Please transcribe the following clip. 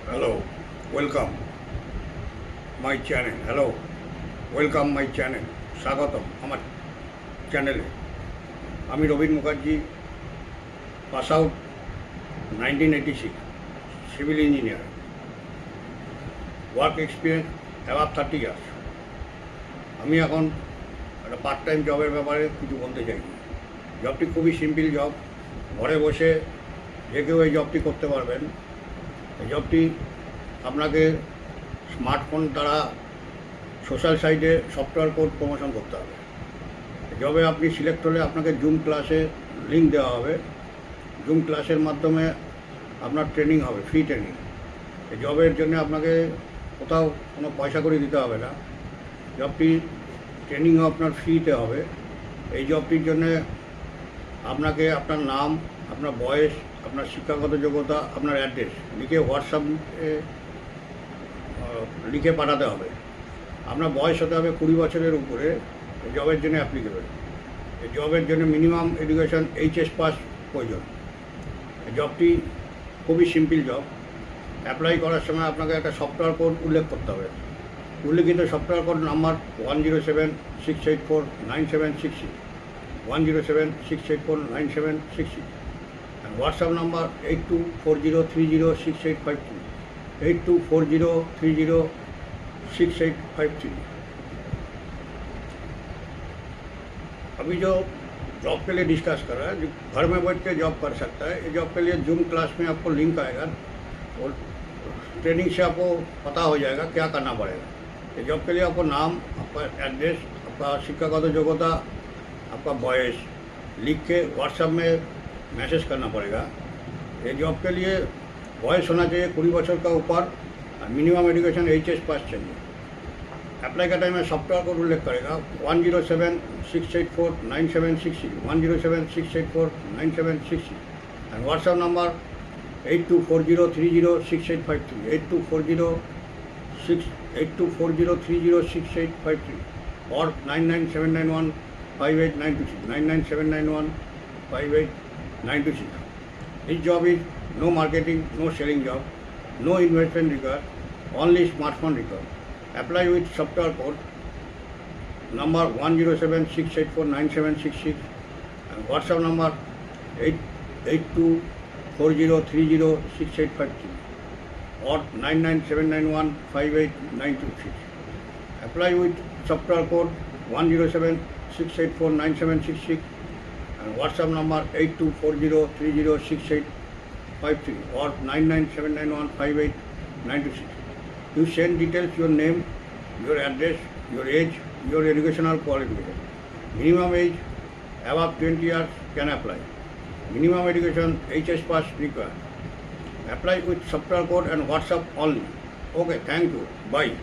Hello, welcome my channel. Hello, welcome my channel. স্বাগতম আমার চ্যানেলে। আমি Rabin Mukherjee, pass out 1986, civil engineer. Work experience above 30 years. আমি এখন একটা পার্ট টাইম জবের ব্যাপারে কিছু বলতে চাই। জবটি খুবই সিম্পল জব, ঘরে বসে যে কেউ এই জবটি করতে পারবেন। এই জবটি আপনাকে স্মার্টফোন দ্বারা সোশ্যাল সাইটে সফটওয়্যার কোড প্রমোশন করতে হবে। জবে আপনি সিলেক্ট হলে আপনাকে জুম ক্লাসে লিঙ্ক দেওয়া হবে। জুম ক্লাসের মাধ্যমে আপনার ট্রেনিং হবে, ফ্রি ট্রেনিং। এই জবের জন্য আপনাকে কোথাও কোনো পয়সা করে দিতে হবে না। জবটি ট্রেনিংও আপনার ফ্রিতে হবে। এই জবটির জন্যে আপনাকে আপনার নাম, আপনার বয়স, আপনার শিক্ষাগত যোগ্যতা, আপনার অ্যাড্রেস লিখে হোয়াটসঅ্যাপে লিখে পাঠাতে হবে। আপনার বয়স হতে হবে 20 বছরের উপরে। এই জবের জন্য অ্যাপ্লিকেবল। এই জবের জন্য মিনিমাম এডুকেশন HS পাস প্রয়োজন। এই জবটি খুবই সিম্পল জব। অ্যাপ্লাই করার সময় আপনাকে একটা সফটওয়্যার কোড উল্লেখ করতে হবে। উল্লেখিত software code number 1076849766, 1076849766, and WhatsApp number 8240306853, 8240306853। अभी जो जॉब के लिए डिस्कस कर रहा है, जो घर में बैठ के जॉब कर सकता है। ये जॉब के लिए जूम क्लास में आपको लिंक आएगा और ट्रेनिंग से आपको पता हो जाएगा क्या करना पड़ेगा। ये जॉब के लिए आपको नाम, आपका एड्रेस, आपका शिक्षागत योग्यता, आपका वॉइस लिख के व्हाट्सएप में मैसेज करना पड़ेगा। ये जॉब के लिए वॉइस होना चाहिए 20 बच्चों का ऊपर, मिनिमम एजुकेशन HS पास चाहिए। अप्लाई का टाइम में सॉफ्टवेयर कोड उल्लेख करेगा 1076849766, 1076849766, एंड व्हाट्सएप नंबर 8240306853, 8240306853, और 9979158926, 9979158926। This job is no marketing, no selling job, no investment required, only smartphone required. Apply with software code number 1076849766, and WhatsApp number 8240306853, or 9979158926. Apply with software code 1076849766, and WhatsApp number 8240306853, or 9979158926. You send details, your name, your address, your age, your educational qualification. Minimum age above 20 years can apply. Minimum education HS pass required. Apply with software code and WhatsApp only. Okay, thank you. Bye.